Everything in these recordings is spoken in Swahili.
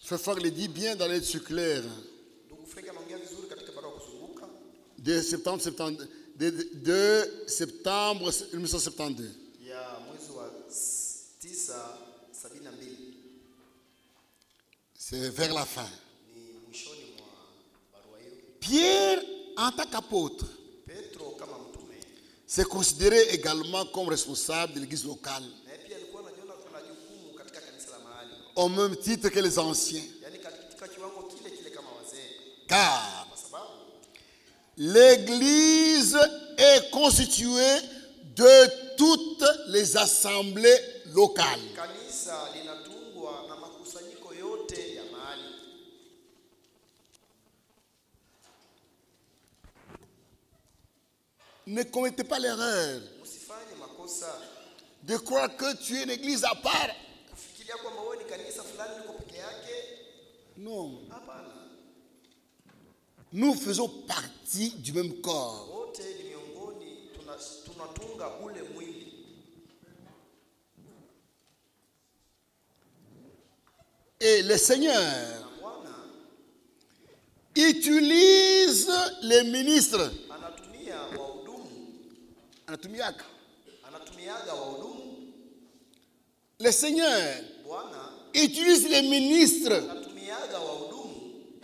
Frère Franck le dit bien dans l'aide circulaire. De septembre 1972. C'est vers la fin. Pierre, en tant qu'apôtre, c'est considéré également comme responsable de l'église locale, au même titre que les anciens. Car l'église est constituée de toutes les assemblées locales. Ne commettez pas l'erreur de croire que tu es une église à part. Non. Nous faisons partie du même corps. Et le Seigneur utilise les ministres. Le Seigneur utilise les ministres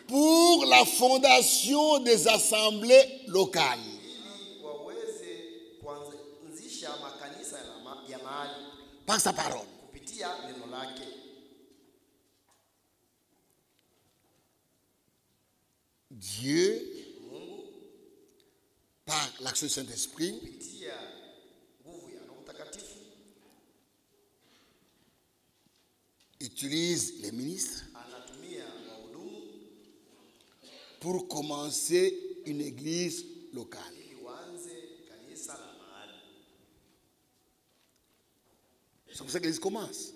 pour la fondation des assemblées locales. Par sa parole. Dieu, par l'action du Saint-Esprit, utilise les ministres pour commencer une église locale. C'est comme ça que l'église commence.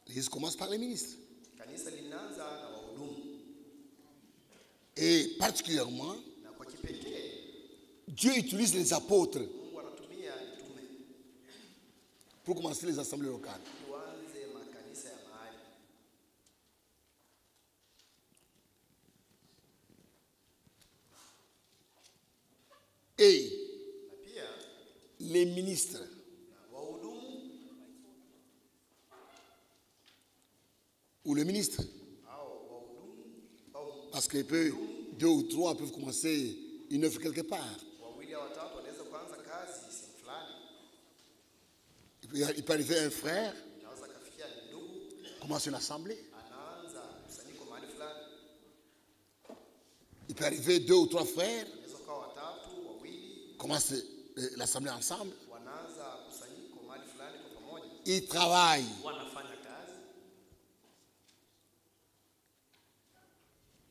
L'église commence par les ministres. Et particulièrement, Dieu utilise les apôtres pour commencer les assemblées locales. Et les ministres ou le ministre, parce que deux ou trois peuvent commencer une œuvre quelque part. Il peut arriver un frère, commence une assemblée. Il peut arriver deux ou trois frères, commencent l'assemblée ensemble. Ils travaillent.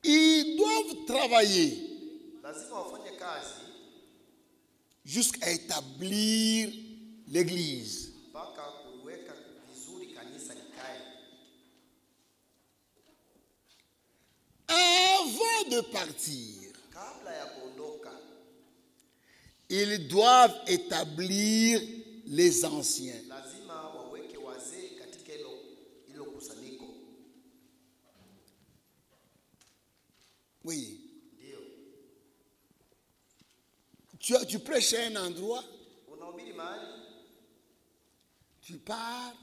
Ils doivent travailler jusqu'à établir l'église. Avant de partir, ils doivent établir les anciens. Oui. Tu prêches à un endroit, tu pars,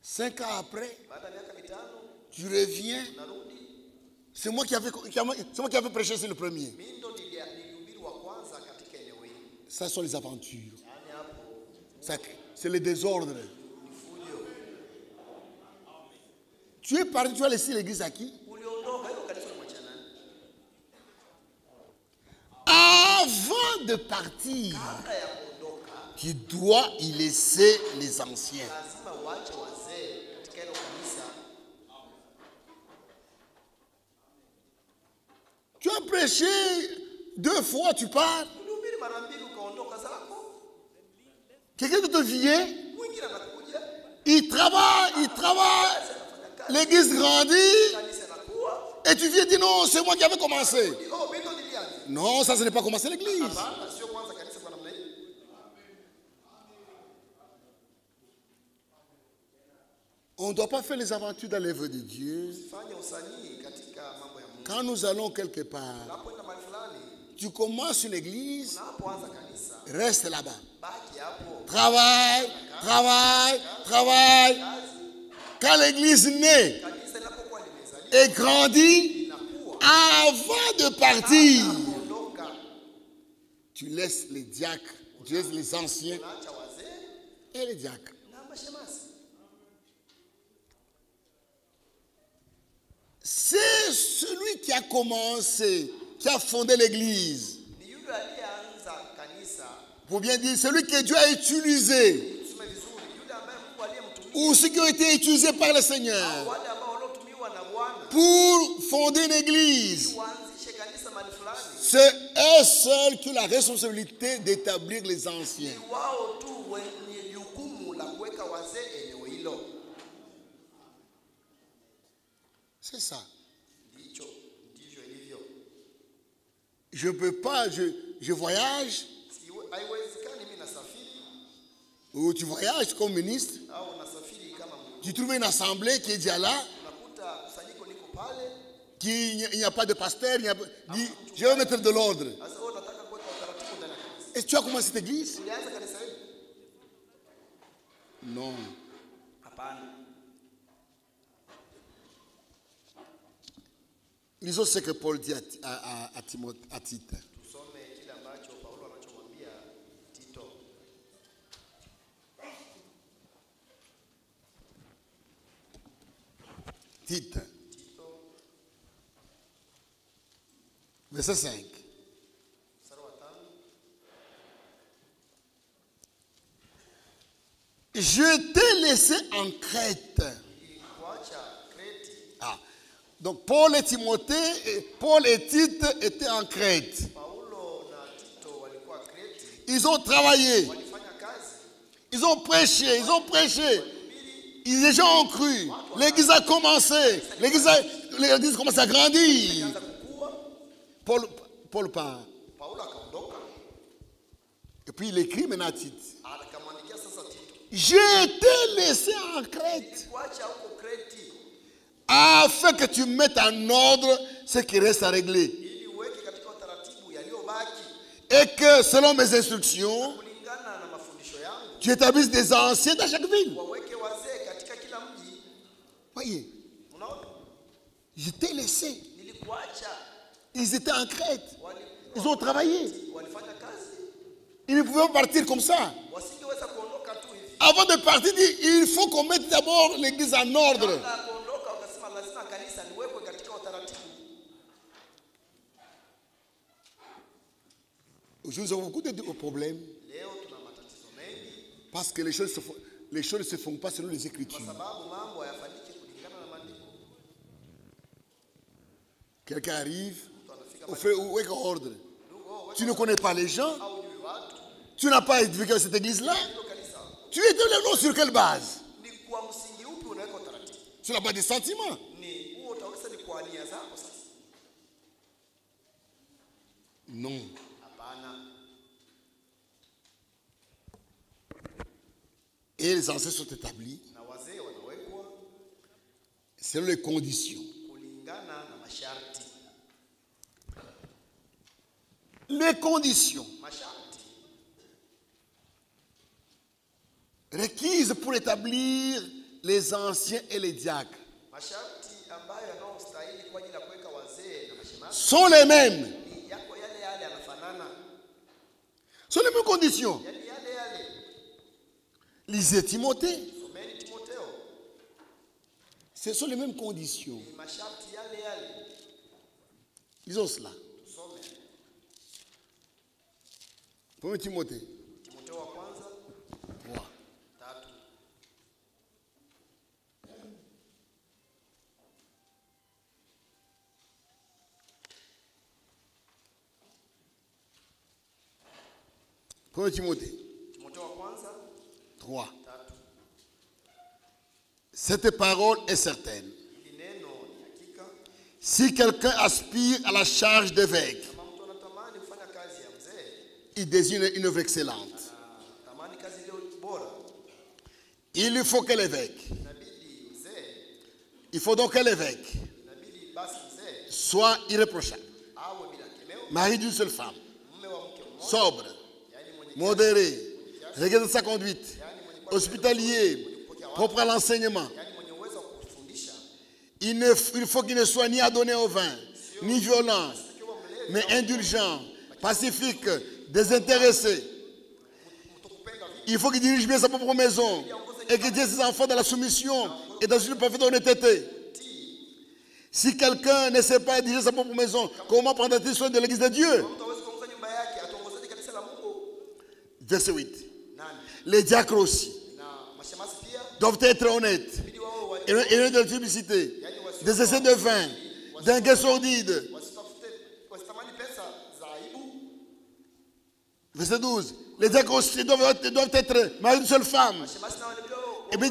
5 ans après, tu reviens. C'est moi qui avais prêché, c'est le premier. Ça sont les aventures. C'est le désordre. Tu es parti, tu as laissé l'église à qui? Avant de partir, tu dois y laisser les anciens. Tu as prêché 2 fois, tu pars. Quelqu'un de te vient, il travaille, l'église grandit, et tu viens dire non, c'est moi qui avais commencé. Non, ça ce n'est pas commencer l'église. On ne doit pas faire les aventures dans l'œuvre de Dieu. Usifanye usanii katika mambo ya Mungu. Quand nous allons quelque part, Unapoenda mahali fulani, tu commences une église, unapoanza kanisa, reste là-bas. baki hapo. Travaille, travaille, travaille. Quand l'église naît Kanisa linapokuwa limezaliwa, et grandit, linakuwa, avant de partir, kuondoka, tu laisses les diacres, tu laisses les anciens unaacha wazee et les diacres. na mashemasi. C'est celui qui a commencé, qui a fondé l'église. Ni yule aliyeanza kanisa, Pour bien dire, celui que Dieu a utilisé, tuseme vizuri, yule ambaye Mungu aliyemtumia, ou ceux qui ont été utilisés par le Seigneur wale ambao waliotumiwa na Bwana pour fonder une église. waanzishe kanisa mahali fulani. C'est eux seuls qui ont la responsabilité d'établir les anciens. Ni wao tu wenye jukumu la kuweka wazee eneo hilo. C'est ça. Ndivyo ilivyo. Je ne peux pas, je voyage, Haiwezekani mimi nasafiri ou tu voyages comme ministre, au nasafiri kama mtu. tu trouves une assemblée qui est déjà là, Unakuta kusanyiko liko pale, il n'y a pas de pasteur, dit, je vais mettre de l'ordre. sasa wewe unataka kuweka utaratibu ndani ya kanisa. Et tu as commencé cette église? Ulianza kanisa hili? Non. Hapana. Lisons ce que Paul dit à Tite. Tusome kile ambacho Paulo anachomwambia Tito. Tite. Verset 5. Mstari wa 5. Je t'ai laissé en Crète. Nilikuacha Kreti. Ah. Donc Paul et Tite étaient en Crète. Paulo na Tito walikuwa Kreti. Ils ont travaillé. Walifanya kazi. Ils ont prêché. Les gens ont cru. L'église a commencé. L'église commence à grandir. Kaanza kukua. Paul part. Paulo akaondoka. Et puis il écrit maintenant à Tite. Akamwandikia sasa Tito. Je t'ai laissé en Crète. Nilikuacha huko Kreti Afin que tu mettes en ordre ce qui reste à régler. ili uweke katika utaratibu yaliyobaki Et que selon mes instructions, kulingana na mafundisho yangu, tu établisses des anciens dans chaque ville. waweke wazee katika kila mji. Voyez, Unaona? je t'ai laissé. Nilikuacha. Ils étaient en Crète. Wali- Ils ont travaillé. walifanya kazi. Ils ne pouvaient pas partir comme ça. Wasingeweza kuondoka tu hivi. Avant de partir, il faut qu'on mette d'abord l'église en ordre. Kabla ya kuondoka wakasema lazima kanisa liwekwe katika utaratibu. Aujourd'hui, nous avons beaucoup de problèmes Leo tuna matatizo mengi parce que les choses ne se font pas selon les Écritures. kwa sababu mambo hayafanyiki kulingana na maandiko. Quelqu'un arrive, Mtu anafika on fait avec ordre. ndugu, Tu ne connais pas les gens, hujui watu. tu n'as pas vécu à cette église-là. Hilo kanisa Tu étais le sur quelle base? ni kwa msingi upi unaweka utaratibu? Sur la base des sentiments. Ni huo utaweza ni kwa nia zako sasa. Non. Hapana. Et les anciens sont établis Na wazee wanawekwa selon les conditions. kulingana na masharti. Les conditions Masharti requises pour établir les anciens et les diacres masharti ambayo yanayostahili kwa ajili ya kuweka wazee na mashemasi sont les mêmes. ni yako yale yanafanana. Sont les mêmes conditions. Yale. Lisez Timothée. Someni Timotheo. Ce sont les mêmes conditions. Ni masharti yale. Lisons cela. Tusome 1 Timothée Timotheo wa kwanza 3. 3. 1 Timothée Timotheo wa kwanza 3. 3. Cette parole est certaine. Hili neno ni hakika. Si quelqu'un aspire à la charge d'évêque, Kama mtu anatamani kufanya kazi ya mzee, il désigne une œuvre excellente. tamani kazi iliyo bora, Il lui faut que l'évêque inabidi Il faut donc que l'évêque inabidi basi mzee soit irréprochable, awe bila kemeo, mari d'une seule femme, mume wa mke mmoja, sobre, yani mwenye modéré, régler de sa conduite, hospitalier, propre à l'enseignement. yani mwenye uwezo wa kufundisha, Il faut qu'il ne soit ni adonné au vin, ni violent, mais indulgent, pacifique, désintéressé. Il faut qu'il dirige bien sa propre maison et qu'il tienne ses enfants dans la soumission et dans une parfaite honnêteté. Si quelqu'un ne sait pas diriger sa propre maison, comment prendra-t-il soin de l'église de Dieu? mtu hawezi kuongoza nyumba yake, ataongozaje kanisa la Mungu? Verset 8. Nani? Les diacres aussi Na mashemasi pia doivent être honnêtes inabidi wao et de la publicité, des essais de vin, d'un gain sordide. wasitamani pesa za aibu. Verset 12. Les diacres aussi doivent être mariés d'une seule femme Mashemasi na wanabidi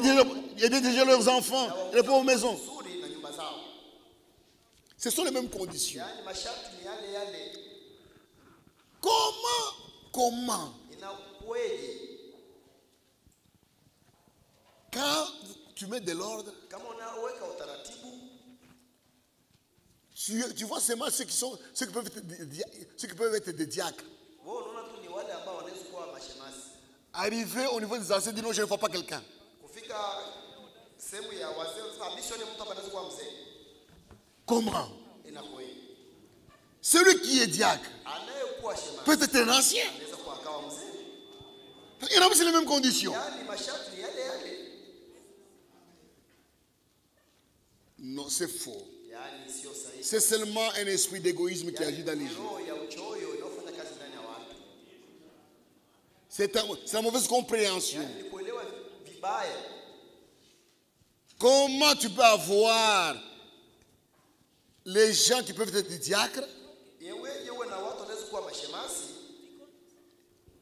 wao et bien diriger leurs enfants et les pauvres maisons. nzuri na nyumba zao. Ce sont les mêmes conditions. Yani masharti ni yale yale. Comment Inakuweje quand tu mets de l'ordre, kama unaweka utaratibu, tu vois seulement ceux qui peuvent être des diacres. wewe unaona tu ni wale ambao wanaweza kuwa mashemasi. Arriver au niveau des anciens, dire non, je ne vois pas quelqu'un. Kufika sehemu ya wazee unasema bishoni mtu hapa anaweza kuwa mzee. Comment? Inakuweje? Celui qui est diacre Anayekuwa shemasi peut être un ancien. anaweza kuwa akawa mzee. Il a aussi les mêmes conditions. Yani masharti ni yale yale. Non, c'est faux. Yani sio sahihi. C'est seulement un esprit d'égoïsme qui agit dans les gens. Roho ya uchoyo inayofanya kazi ndani ya watu. C'est la mauvaise compréhension. Yani ni kuelewa vibaya. Comment tu peux avoir les gens qui peuvent être diacres Yeweje uwe na watu wanaweza kuwa mashemasi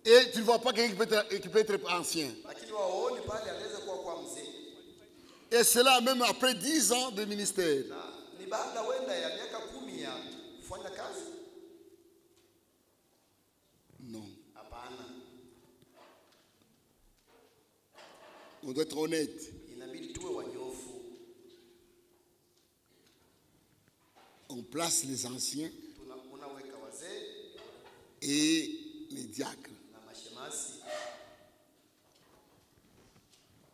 et tu ne vois pas quelqu'un qui peut être ancien. lakini waoni pale anaweza kuwa mzee. Et cela même après 10 ans de ministère. Na ni baada wenda ya miaka 10 ya kufanya kazi. Non. Hapana. On doit être honnête. Inabidi tuwe wanyofu. On place les anciens Unaweka wazee et les diacres. na mashemasi.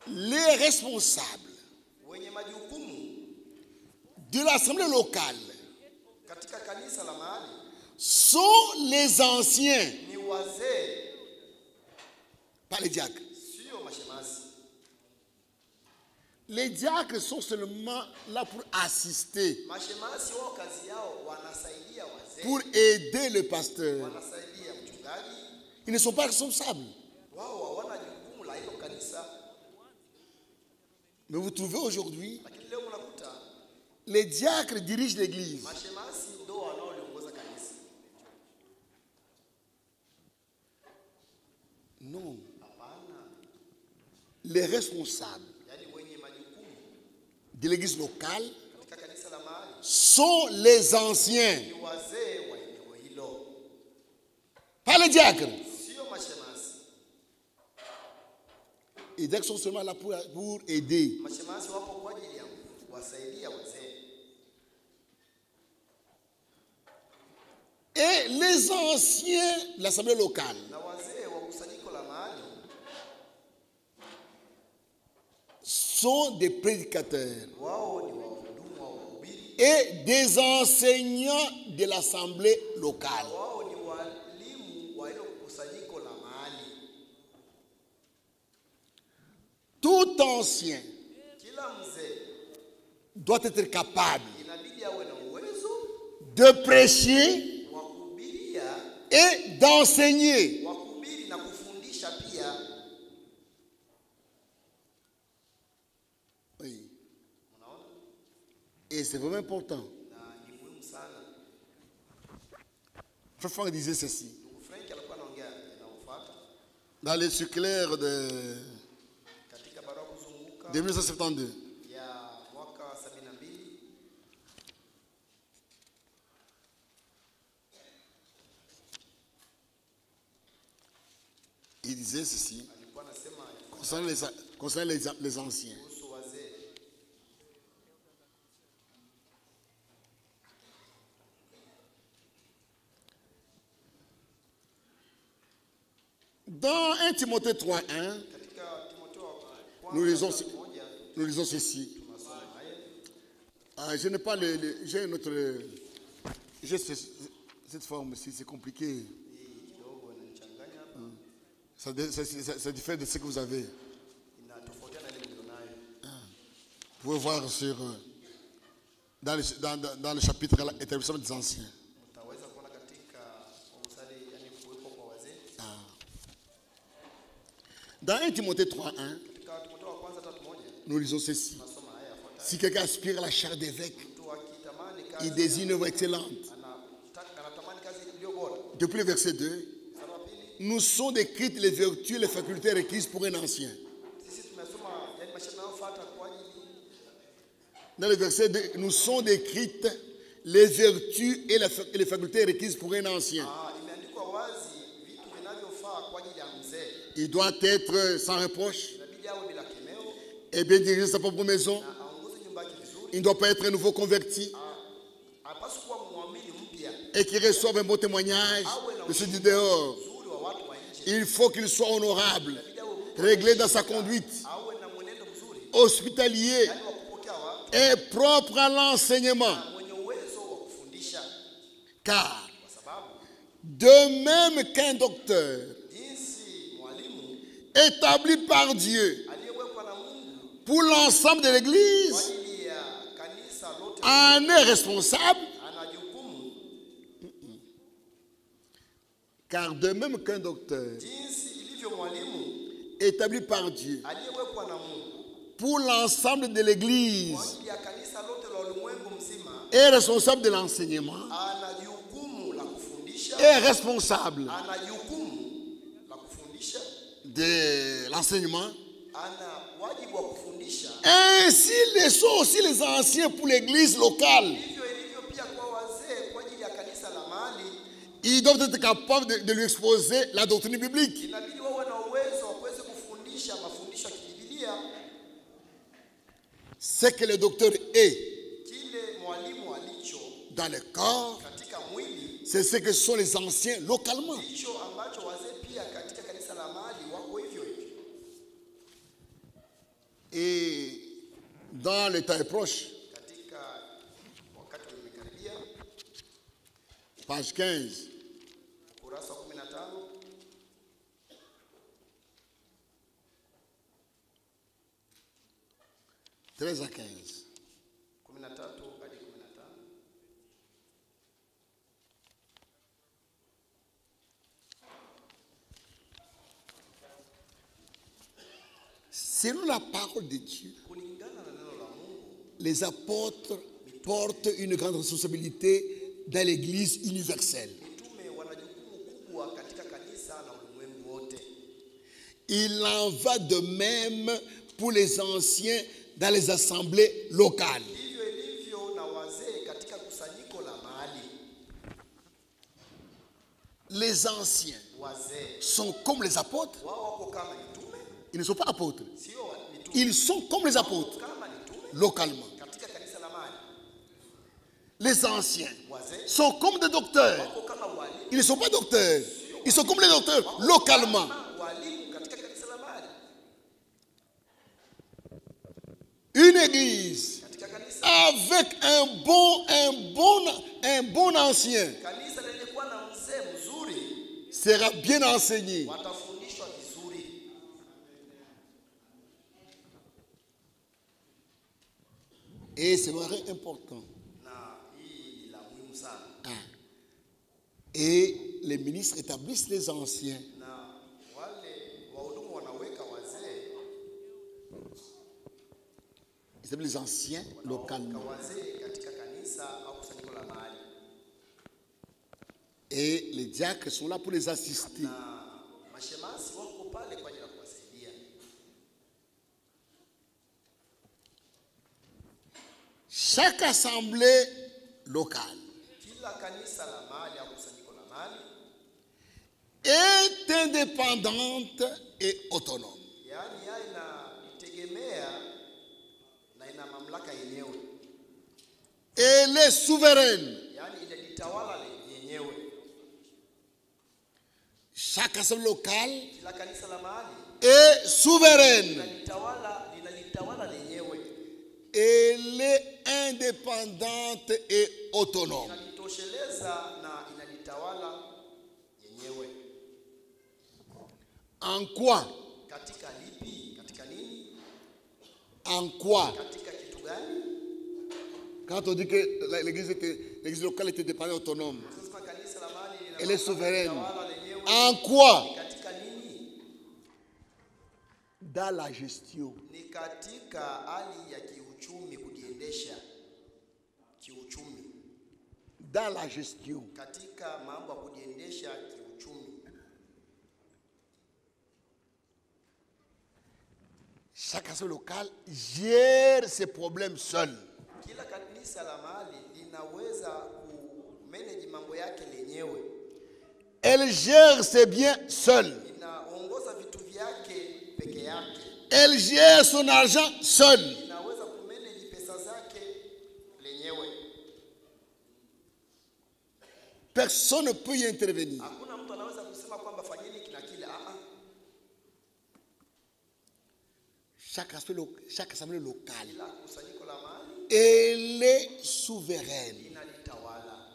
Les responsables Wenye majukumu de l'assemblée locale katika kanisa la mahali sont les anciens, ni wazee, pas les diacres. sio mashemasi. Les diacres sont seulement là pour assister, Mashemasi wao kazi yao wanasaidia wazee, pour aider le pasteur. wanasaidia mchungaji. Ils ne sont pas responsables. Wao hawana jukumu la hilo kanisa. Mais vous trouvez aujourd'hui, Lakini leo mnakuta les diacres dirigent l'église. mashemasi ndio wanaoliongoza kanisa. Non. Hapana. Les responsables Yaani wenye majukumu de l'église locale katika kanisa la mahali sont les anciens, ni wazee wa eneo hilo, pas les diacres. sio mashemasi. Les diacres sont seulement là pour aider. Mashemasi wapo kwa ajili ya kuwasaidia wazee. Et les anciens de l'assemblée locale Na wazee wa kusanyiko la mahali sont des prédicateurs wao ni wahudumu wa wahubiri, et des enseignants de l'assemblée locale. wao ni walimu wa hilo kusanyiko la mahali. Tout ancien Kila mzee doit être capable inabidi awe na uwezo de prêcher wa kuhubiria, et d'enseigner. wa kuhubiri na kufundisha pia. Oui. Unaona? Et c'est vraiment important. Na ni muhimu sana. Frère Franck disait ceci. Ndugu Frank alikuwa anaongea inayofuata Dans les circulaires katika barua kuzunguka de 1972. ya mwaka 72. Il disait ceci Alikuwa anasema concernant les anciens. kuhusu wazee. Dans 1 Timothée 3:1, Katika Timotheo wa nous lisons, kwanza 1, nous lisons ceci. tunasoma haya. Je n'ai pas j'ai une autre. J'ai cette forme ici, c'est compliqué. Hii kidogo inanichanganya hapa. Ça diffère de ce que vous avez. Inatofautiana na ile mlionayo. Vous pouvez voir sur, dans le chapitre établissement des anciens. Mtaweza kuona katika mstari yani kuwepo kwa wazee. Dans 1 Timothée 3:1, Katika Timotheo wa kwanza 3:1 nous lisons ceci. tunasoma haya yafuatayo. Si quelqu'un aspire à la chair d'évêque, Mtu akitamani il kazi désigne une œuvre excellente. anatamani kazi iliyo bora. Depuis le verset 2, Mstari wa pili, nous sont décrites les vertus et les facultés requises pour un ancien. sisi tumesoma yani masharti yanayofuata kwa ajili. Dans le verset 2, nous sont décrites les vertus et les facultés requises pour un ancien. Imeandikwa wazi vitu vinavyofaa kwa ajili ya mzee. Il doit être sans reproche Inabidi awe bila kemeo et bien diriger sa propre maison. na aongoze nyumba yake vizuri. Il ne doit pas être un nouveau converti Hapaswi kuwa muamini mpya. et qu'il reçoive un bon témoignage de ceux du dehors. Uzuri wa watu wa nje. Il faut qu'il soit honorable, Inabidi awe mtu réglé dans sa conduite, awe na mwenendo mzuri. hospitalier Yaani wa kupokea watu et propre à l'enseignement. na mwenye uwezo wa kufundisha. Car, Kwa sababu de même qu'un docteur jinsi mwalimu établi par Dieu aliyewekwa na Mungu pour l'ensemble de kwa l'Église ajili ya kanisa lote en est responsable, ana jukumu, car de même qu'un docteur jinsi ilivyo mwalimu établi par Dieu aliyewekwa na Mungu pour l'ensemble de l'Église kwa ajili ya kanisa lote la ulimwengu mzima est responsable de l'enseignement, ana jukumu la kufundisha, est responsable ana jukumu la kufundisha, de l'enseignement. ana wajibu wa kufundisha. Ainsi le sont aussi les anciens pour l'Église locale. Hivyo ilivyo pia kwa wazee kwa ajili ya kanisa la mahali, Ils doivent être capables de lui exposer la doctrine biblique. inabidi wawe na uwezo wa kuweza kufundisha mafundisho ya kibibilia. Ce que le docteur est Kile mwalimu alicho dans le corps, katika mwili c'est ce que sont les anciens localement. ndicho ambacho wazee pia katika kanisa la mahali wako hivyo hivyo. Et dans le temps proche, Katika wakati umekaribia, page 15, ukurasa wa 15, 13 à 15. 13 hadi 15. Selon la parole de Dieu, Kulingana na neno la Mungu, les apôtres portent une grande responsabilité dans l'Église universelle. mitume wana jukumu kubwa katika kanisa na ulimwengu wote. Il en va de même pour les anciens dans les assemblées locales. Hivyo ilivyo na wazee katika kusanyiko la mahali. Les anciens Wazee sont comme les apôtres. wao wako kama mitume, Ils ne sont pas apôtres. sio mitume. Ils sont comme les apôtres, Kama mitume localement. katika kanisa la mahali. Les anciens Wazee sont comme des docteurs. wako kama walimu, Ils ne sont pas docteurs. Ils sont comme les docteurs, localement. kama walimu katika kanisa la mahali. Une église Katika kanisa avec un bon ancien kanisa lenye kuwa na mzee mzuri sera bien enseigné. watafundishwa vizuri. Et c'est vrai important. Na hii ni la muhimu sana. Et les ministres établissent les anciens. Na wale wahudumu wanaweka wazee, Ils établissent les anciens localement. wazee katika kanisa au kusanyiko la mahali. Et les diacres sont là pour les assister. Na mashemasi wako pale kwa ajili ya kuwasaidia. Chaque assemblée locale Kila kanisa la mahali au kusanyiko la mahali, est indépendante et autonome. yaani yeye inajitegemea na ina mamlaka yenyewe, Elle est souveraine. yaani inajitawala yenyewe. chaque assemblée locale kila kanisa la mahali est souveraine. linalitawala lenyewe, Elle est indépendante et autonome. inalitosheleza na inalitawala yenyewe. En quoi? Katika lipi? Katika nini? En quoi? Katika kitu gani? Quand on dit que l'église locale était indépendante et autonome, Sasa kanisa la mahali elle est souveraine. linalitawala lenyewe. En quoi? Ni katika nini? Dans la gestion. Ni katika hali ya kiuchumi, kujiendesha kiuchumi. Dans la gestion. Katika mambo ya kujiendesha kiuchumi. Chaque assemblée locale gère ses problèmes seul. Kila kanisa la mahali linaweza kumanage mambo yake lenyewe. Elle gère ses biens seule. Inaongoza vitu vyake peke yake. Elle gère son argent seule. Inaweza kumanage pesa zake lenyewe. Personne ne peut y intervenir. Hakuna mtu anaweza kusema kwamba fanyeni kila kile. Chaque assemblée locale, Kila kusanyiko la mahali elle est souveraine inalitawala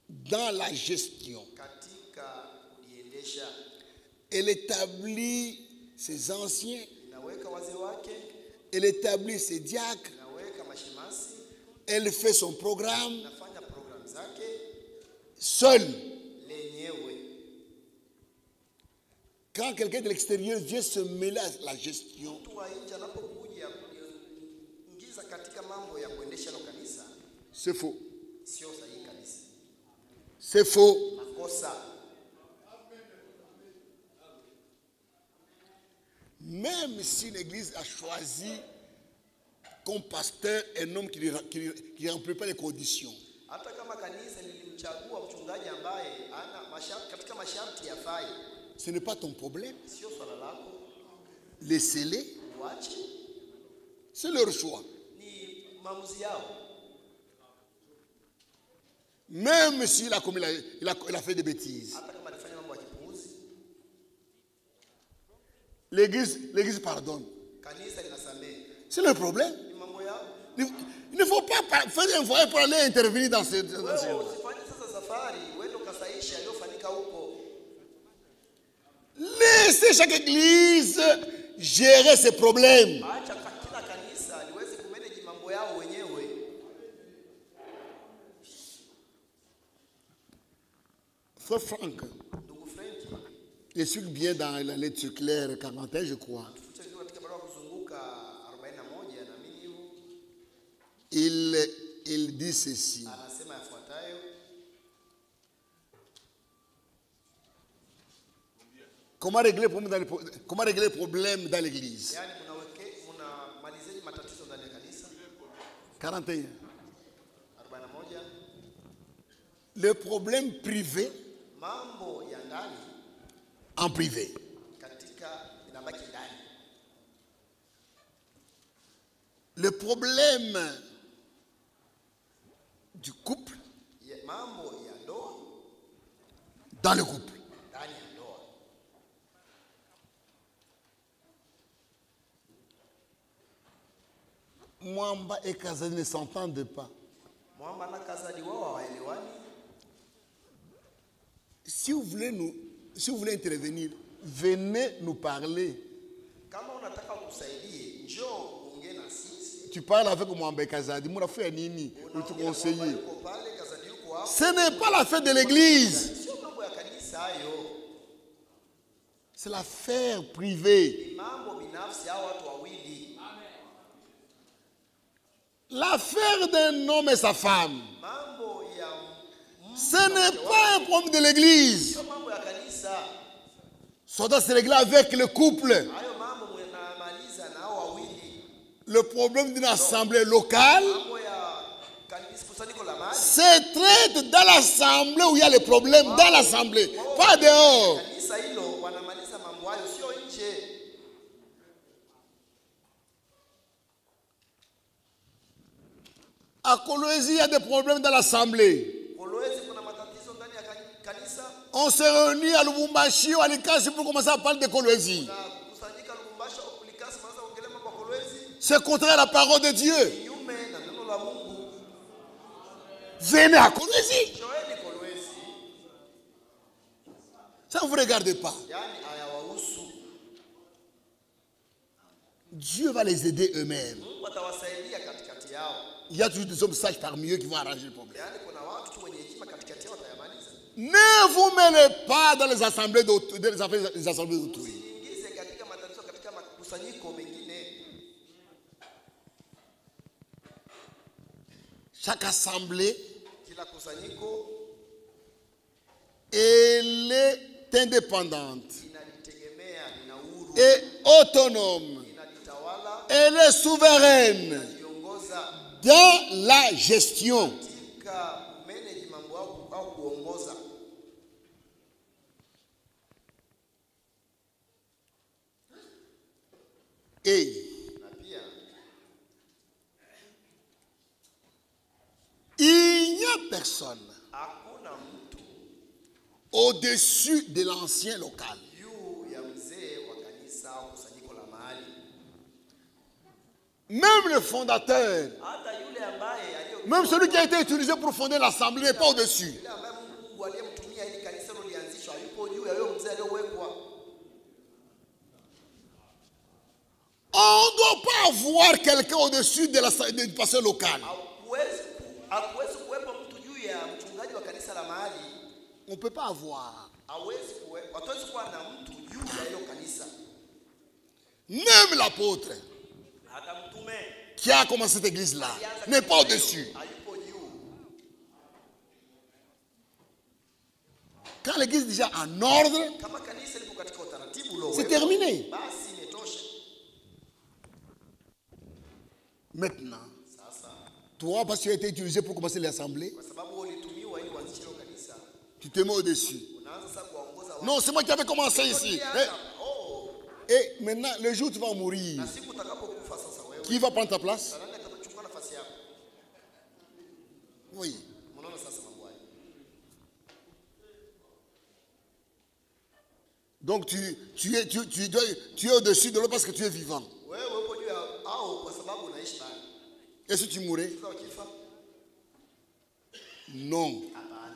dans la gestion. katika kujiendesha. Elle établit ses anciens, Inaweka wazee wake, elle établit ses diacres, inaweka mashemasi, elle fait son programme inafanya programu zake seule. lenyewe. Quand quelqu'un de l'extérieur vient se mêler à la gestion, Mtu wa nje anapokuja kuingiza katika mambo ya kuendesha hilo kanisa, c'est faux. sio sahihi kabisa. C'est faux. Makosa. Même si l'église a choisi comme pasteur un homme qui ne remplit pas les conditions, Hata kama kanisa lilimchagua mchungaji ambaye katika masharti yafai, ce n'est pas ton problème. sio swala lako, Laissez-les. uache, C'est leur choix. ni maamuzi yao. Même s'il a commis il a fait des bêtises. Hata kama alifanya mambo ya kipuuzi, L'église pardonne. kanisa linasamehe. C'est leur problème. Ni mambo yao. Il ne faut pas faire un voyage pour aller intervenir dans ces... Wewe usifanye sasa safari uende ukasaisha yaliyofanyika huko. Laissez chaque église gérer ses problèmes. Acha kila kanisa liweze kumanage mambo yao wenyewe. Frère Franck, Ndugu Frank, explique bien dans la lettre claire 41, je crois. tufuta vizuri katika barua kuzunguka 41 na mimi hivyo. Il dit ceci. Anasema yafuatayo. Comment régler le problème dans l'église? Yaani mnamalizeni matatizo ndani ya kanisa. 41. 41. Le problème privé Mambo ya ndani en privé. katika inabaki ndani. Le problème du couple Mambo ya ndoa dans le couple. ndani ya ndoa. Mwamba et Kazani ne s'entendent pas. Mwamba na Kazadi wao hawaelewani. Si vous voulez intervenir, venez nous parler. Kama unataka kusaidie, njoo uongee na sisi. Tu parles avec Mwamba et Kazadi, mon frère Nini, nous te conseiller. Yuko pale, Kazadi yuko hapo. Ce n'est pas l'affaire de l'église, Sio mambo ya kanisa hayo. c'est l'affaire privée. Ni mambo binafsi hao watu wawili. L'affaire d'un homme et sa femme. Mambo ya Ce n'est pas un problème de l'église. sio mambo ya kanisa. Ça doit se régler avec le couple. Hayo mambo mnamaliza na hao wawili. Le problème d'une assemblée locale Mambo ya kanisa kusanyiko la mahali. se traite dans l'assemblée où il y a les problèmes, dans l'assemblée, pas dehors. Kanisa hilo wanamaliza mambo hayo sio nje. À Colosie, il y a des problèmes dans l'assemblée. Kolwezi kuna matatizo ndani ya kanisa. On On se réunit à Lubumbashi ou à Likasi pour commencer à parler de Kolwezi. Kusanyika Lubumbashi au Likasi mwanza kuongelea mambo ya Kolwezi. C'est contraire à la parole de Dieu. Kinyume na neno la Mungu. Venez à Kolwezi. Joeni Kolwezi. Ça ne vous regarde pas. Yaani hayawahusu. Dieu va les aider eux-mêmes. Mungu atawasaidia katikati yao. Il y a toujours des hommes sages parmi eux qui vont arranger le problème. Yaani kuna watu tu wenye hekima katikati yao watayamaliza. Ne vous mêlez pas dans les assemblées d'autrui. Usiingize katika matatizo katika makusanyiko mengine. Chaque assemblée, Kila kusanyiko elle est indépendante inajitegemea, ina uhuru, et autonome. inajitawala, Elle est souveraine inajiongoza dans la gestion. katika manage mambo au kuongoza. Et Na pia il n'y a personne hakuna mtu au-dessus de l'ancien local. juu ya mzee wa kanisa au kusanyiko la mahali. Même le fondateur, Hata yule ambaye même celui qui a été utilisé pour fonder l'assemblée n'est pas au-dessus. yule ambaye Mungu aliyemtumia ili kanisa hilo lianzishwe yupo juu ya yule mzee aliyowekwa. On ne doit pas avoir quelqu'un au-dessus du pasteur local. Hakuwezi kuwepo mtu juu ya mchungaji wa kanisa la mahali. On ne peut pas avoir. Hawezi kuwepo, hatuwezi kuwa na mtu juu ya hilo kanisa. Même l'apôtre Hata mtume qui a commencé cette église-là n'est pas au-dessus. hayupo juu. Quand l'église est déjà en ordre, Kama kanisa lipo katika utaratibu ule, c'est terminé. basi imetosha. Maintenant, Sasa toi, parce que tu as été utilisé pour commencer l'assemblée, kwa sababu ulitumiwa ili uanzishe hilo kanisa, tu te mets au-dessus. unaanza sasa kuwaongoza watu. Non, c'est moi qui avais commencé ici. Et maintenant, le jour où tu vas mourir, Na siku utakapokufa sasa wewe, qui va prendre ta place? nani atachukua nafasi yako? Oui. Unaona sasa mambo haya. Donc tu es au-dessus de l'autre parce que tu es vivant. Wewe upo juu ya au kwa sababu unaishi bado. Et si tu mourais? Sasa ukifa, Non. hapana.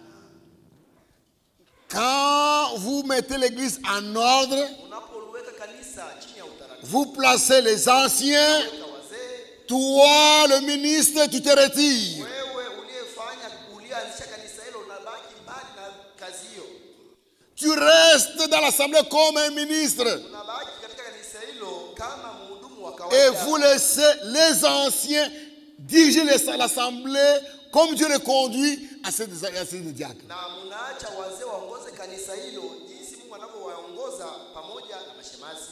Quand vous mettez l'église en ordre, Unapoliweka kanisa chini ya utaratibu, vous placez les anciens, weka wazee, toi, le ministre, tu te retires. wewe ulianzisha kanisa hilo unabaki mbali na kazi hiyo. Tu restes dans l'assemblée comme un ministre. Unabaki katika kanisa hilo kama mhudumu wa Et kawaida. vous laissez les anciens diriger l'assemblée comme Dieu les conduit à ces diacres. Na mnaacha wazee waongoze kanisa hilo jinsi Mungu anavyowaongoza pamoja na mashemasi.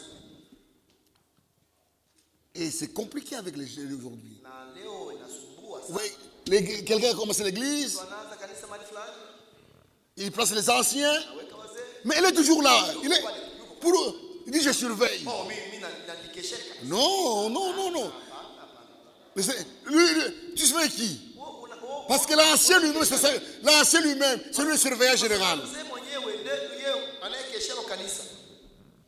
Et c'est compliqué avec les jeunes aujourd'hui. Na leo inasumbua sana. Oui, quelqu'un a commencé l'église, Wanaanza kanisa mahali fulani, il place les anciens, aweka wazee. mais il est toujours là. Il dit je surveille. Oh, mimi nanikesheka. Non. Mais tu surveilles qui? Parce que l'ancien lui-même, c'est lui le surveillant général. Mzee mwenyewe ndiye anayekeshea kanisa.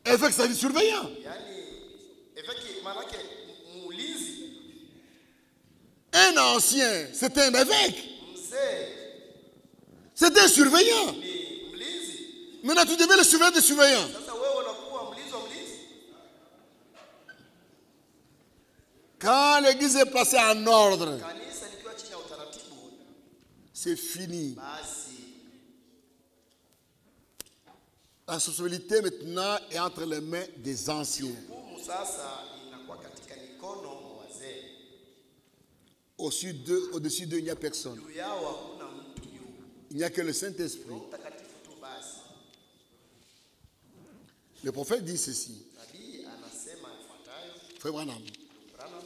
Évêque, ça dit surveillant. Yaani eveki maana yake muulizi. Un ancien, c'est un évêque. Mzee C'est un surveillant. ni mlinzi. Maintenant, tu deviens le surveillant des surveillants. Sasa wewe unakuwa mlinzi wa mlinzi. Quand l'église est placée en ordre, Kanisa likiwa chini ya utaratibu, c'est fini. basi La responsabilité maintenant est entre les mains des anciens. hukumu sasa inakuwa katika mikono mwa wazee. Au-dessus d'eux, il n'y a personne. Juu yao hakuna mtu juu. Il n'y a que le Saint-Esprit. Roho Mtakatifu tu basi. Le prophète dit ceci. Nabii anasema ifuatayo, Frère Branham, Branham,